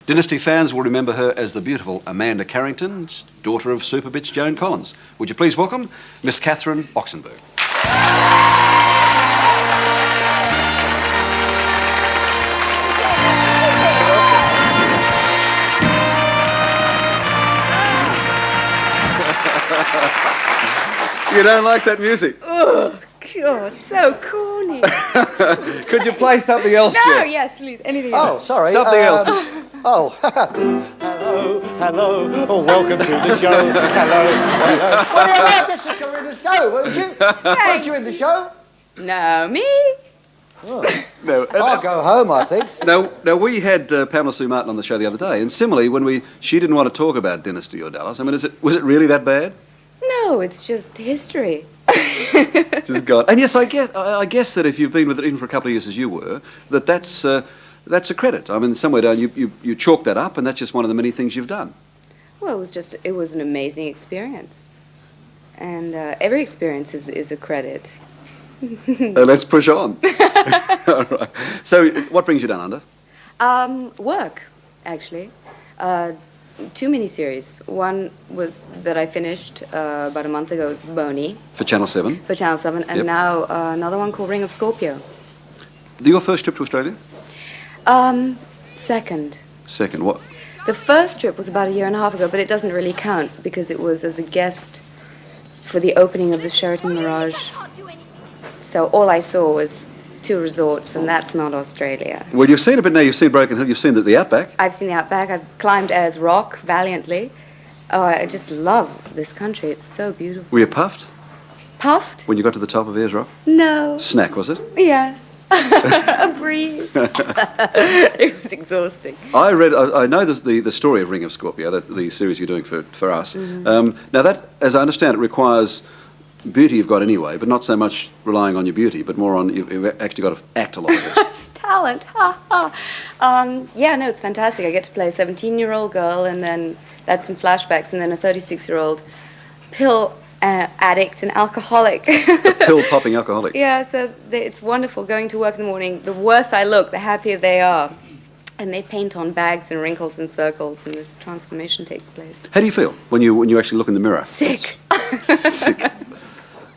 Dynasty fans will remember her as the beautiful Amanda Carrington, daughter of super bitch Joan Collins. Would you please welcome Miss Catherine Oxenberg. You don't like that music? Oh, God, so corny. Could you play something else, No, Jeff? yes, please, anything Oh, else. sorry. Something else. Oh, hello, hello. Oh, welcome to the show. Hello, hello. Well, let's just go in the show, won't you? Weren't you in the show? No, me? Oh. No, I'll go home, I think. Now we had Pamela Sue Martin on the show the other day, and similarly, when she didn't want to talk about Dynasty or Dallas. I mean, was it really that bad? No, it's just history. Just God. And yes, I guess that if you've been with it even for a couple of years as you were, that's a credit. I mean, somewhere down you chalk that up, and that's just one of the many things you've done. Well, it was an amazing experience. And every experience is a credit. Let's push on. All right. So, what brings you down under? Work, actually. Two miniseries. One was that I finished about a month ago, was Bony. For Channel 7? For Channel 7, and Yep. now another one called Ring of Scorpio. Your first trip to Australia? Second. Second, what? The first trip was about a year and a half ago, but it doesn't really count because it was as a guest for the opening of the Sheraton Mirage. So all I saw was 2 resorts, and that's not Australia. Well, you've seen a bit now. You've seen Broken Hill. You've seen the Outback. I've seen the Outback. I've climbed Ayers Rock valiantly. Oh, I just love this country. It's so beautiful. Were you puffed Puffed? when you got to the top of Ayers Rock? No. Snack, was it? Yes. A breeze. It was exhausting. I know the story of Ring of Scorpio, the series you're doing for us. Mm-hmm. Now that, as I understand it, requires beauty you've got anyway, but not so much relying on your beauty, but more on you've actually got to act a lot of it. Talent. Ha ha. Yeah, no, it's fantastic. I get to play a 17-year-old girl, and then that's in flashbacks, and then a 36-year-old pill addict and alcoholic. A pill-popping alcoholic. Yeah, so it's wonderful going to work in the morning. The worse I look, the happier they are. And they paint on bags and wrinkles and circles, and this transformation takes place. How do you feel when you actually look in the mirror? Sick. Sick.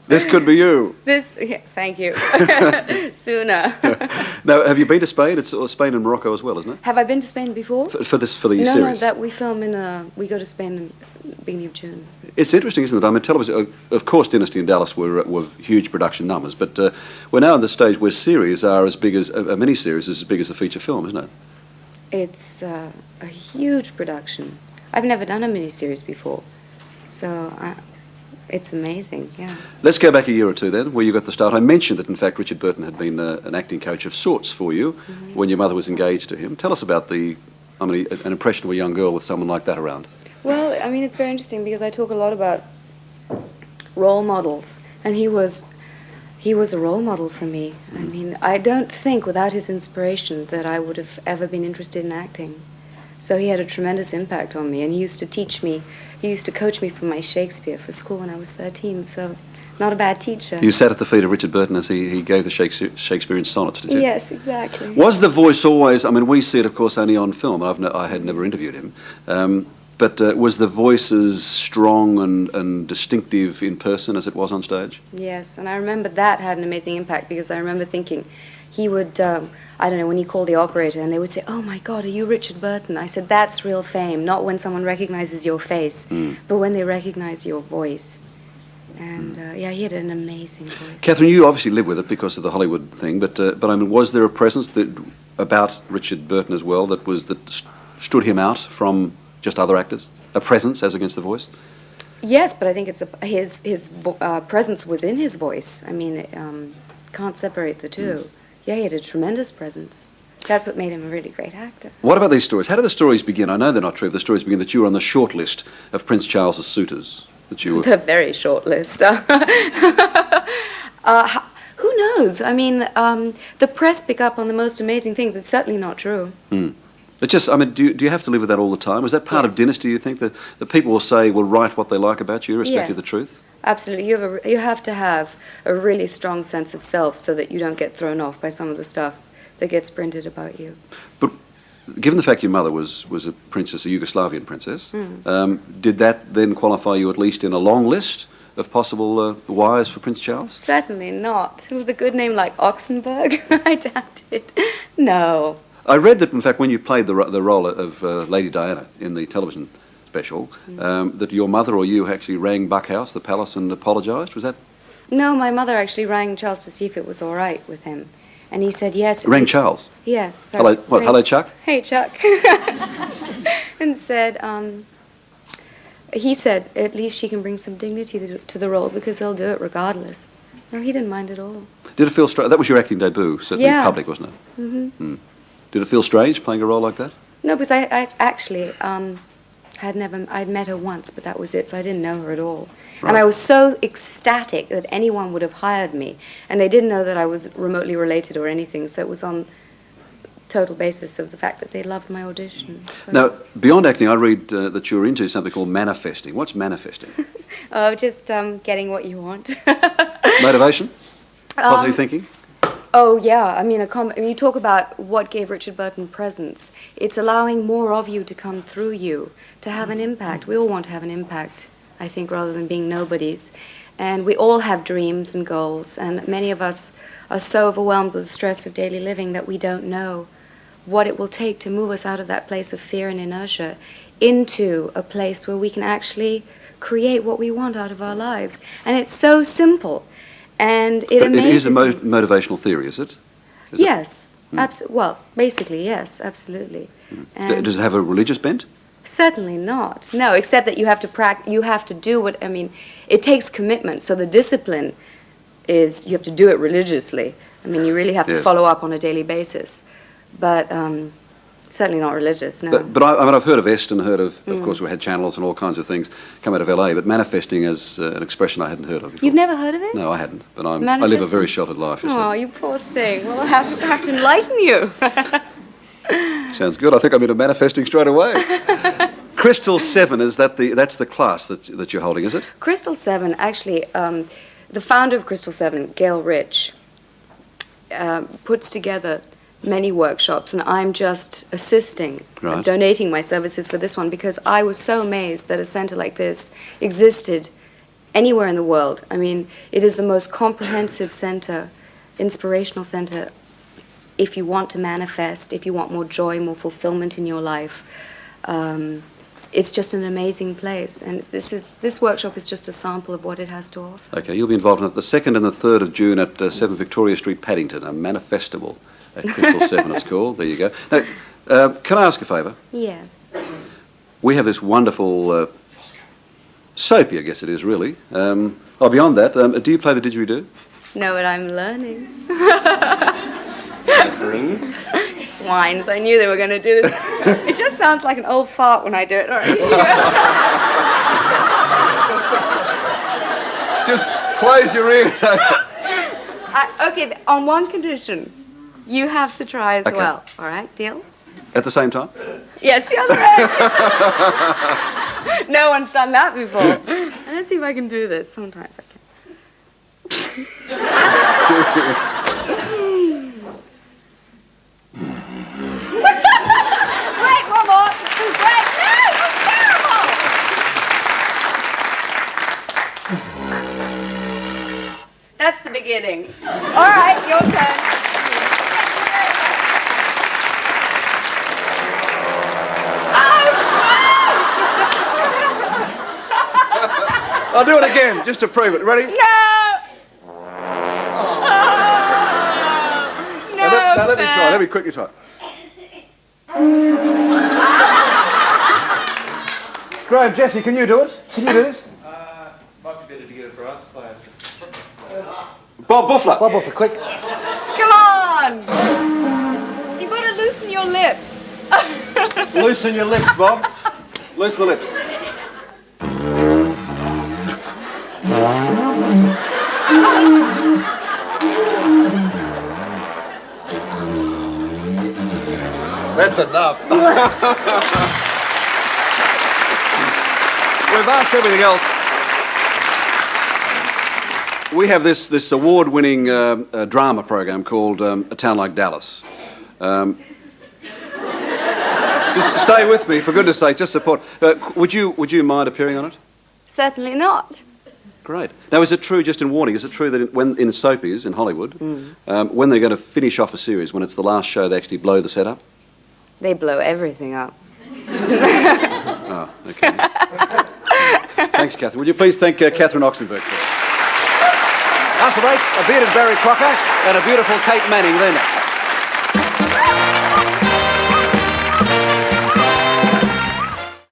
This could be you. Yeah, thank you. Sooner. Now, have you been to Spain? It's Spain and Morocco as well, isn't it? Have I been to Spain before? For the series? No, that we film we go to Spain in the beginning of June. It's interesting, isn't it? I mean, television, of course, Dynasty and Dallas were huge production numbers, but we're now in the stage where series are as big as, a mini-series is as big as a feature film, isn't it? It's a huge production. I've never done a miniseries before, so it's amazing, yeah. Let's go back a year or two then, where you got the start. I mentioned that, in fact, Richard Burton had been an acting coach of sorts for you when your mother was engaged to him. Tell us about an impression of a young girl with someone like that around. Well, I mean, it's very interesting because I talk a lot about role models, and he was a role model for me. I mean, I don't think without his inspiration that I would have ever been interested in acting. So he had a tremendous impact on me, and he used to teach me, he used to coach me for my Shakespeare for school when I was 13, so not a bad teacher. You sat at the feet of Richard Burton as he gave the Shakespearean sonnets, did you? Yes, exactly. Was the voice always, I mean, we see it, of course, only on film, and I had never interviewed him, but was the voice as strong and distinctive in person as it was on stage? Yes, and I remember that had an amazing impact because I remember thinking he would, I don't know, when he called the operator and they would say, "Oh my God, are you Richard Burton?" I said, "That's real fame, not when someone recognizes your face, but when they recognize your voice." And yeah, he had an amazing voice. Catherine, you obviously live with it because of the Hollywood thing, but I mean, was there a presence about Richard Burton as well that stood him out from just other actors? A presence as against the voice? Yes, but I think it's his presence was in his voice. I mean, can't separate the two. Yeah, he had a tremendous presence. That's what made him a really great actor. What about these stories? How do the stories begin? I know they're not true. The stories begin that you were on the short list of Prince Charles's suitors. That you were... The very short list. Who knows? I mean, the press pick up on the most amazing things. It's certainly not true. It just, I mean, do you have to live with that all the time? Is that part of Dynasty, you think, that the people will write what they like about you, irrespective of the truth? Absolutely. You have to have a really strong sense of self so that you don't get thrown off by some of the stuff that gets printed about you. But given the fact your mother was a princess, a Yugoslavian princess, did that then qualify you at least in a long list of possible wives for Prince Charles? Certainly not. With a good name like Oxenberg, I doubt it. No. I read that, in fact, when you played the role of Lady Diana in the television special, that your mother or you actually rang Buckhouse, the palace, and apologised. Was that? No, my mother actually rang Charles to see if it was all right with him. And he said yes. Rang Charles? Yes. So hello, what, hello, Chuck? Hey, Chuck. And said, he said, at least she can bring some dignity to the role because they'll do it regardless. No, he didn't mind at all. Did it feel strange? That was your acting debut, certainly in public, wasn't it? Mm-hmm. Did it feel strange playing a role like that? No, because I actually I'd met her once, but that was it, so I didn't know her at all. Right. And I was so ecstatic that anyone would have hired me, and they didn't know that I was remotely related or anything, so it was on total basis of the fact that they loved my audition. So. Now, beyond acting, I read that you're into something called manifesting. What's manifesting? Oh, just getting what you want. Motivation? Positive thinking? Oh, yeah. I mean, you talk about what gave Richard Burton presence. It's allowing more of you to come through you, to have an impact. We all want to have an impact, I think, rather than being nobodies. And we all have dreams and goals, and many of us are so overwhelmed with the stress of daily living that we don't know what it will take to move us out of that place of fear and inertia into a place where we can actually create what we want out of our lives. And it's so simple. And it amazes It is a motivational theory, is it? Yes. Well, basically, yes, absolutely. Does it have a religious bent? Certainly not. No, except that you have to you have to do what, I mean, it takes commitment. So the discipline is you have to do it religiously. I mean, you really have to follow up on a daily basis. But certainly not religious, no. But I mean, I've heard of EST and heard of course, we had channels and all kinds of things come out of LA, but manifesting is an expression I hadn't heard of before. You've never heard of it? No, I hadn't. But I live a very sheltered life. Oh, you poor thing. Well, I'll have to enlighten you. Sounds good. I think I'm into manifesting straight away. Crystal 7, that's the class that you're holding, is it? Crystal 7, actually, the founder of Crystal 7, Gail Rich, puts together many workshops, and I'm just assisting, donating my services for this one, because I was so amazed that a center like this existed anywhere in the world. I mean, it is the most comprehensive center, inspirational center, if you want to manifest, if you want more joy, more fulfillment in your life. It's just an amazing place, and this workshop is just a sample of what it has to offer. Okay, you'll be involved in it the 2nd and the 3rd of June at 7 Victoria Street, Paddington, a manifestable at Crystal 7 it's called. There you go. Now, can I ask a favour? Yes. We have this wonderful soapy, I guess it is, really. Beyond that, do you play the didgeridoo? No, but I'm learning. Ring? Swines, I knew they were going to do this. It just sounds like an old fart when I do it. All right. Just close your ears. Okay, on one condition. You have to try as well. All right, deal? At the same time? Yes, the other way. No one's done that before. Let's see if I can do this. Sometimes I can. Wait, one more. Wait, no, that's terrible. That's the beginning. All right, your turn. I'll do it again, just to prove it. Ready? No! Oh, no, now let me try. Let me quickly try. Graham, Jesse, can you do it? Can you do this? Might be better to get it for us players. Bob Buffler. Bob Buffler, quick. Come on! You've got to loosen your lips. Loosen your lips, Bob. Loosen the lips. That's enough. We've asked everything else. We have this award-winning drama program called A Town Like Dallas. Just stay with me, for goodness sake, just support. Would you mind appearing on it? Certainly not. Great. Now, is it true, just in warning, is it true that when in soapies in Hollywood, when they're going to finish off a series, when it's the last show, they actually blow the set up? They blow everything up. Oh, okay. Thanks, Catherine. Would you please thank Catherine Oxenberg? After break, a bearded Barry Crocker and a beautiful Kate Manning. They're next.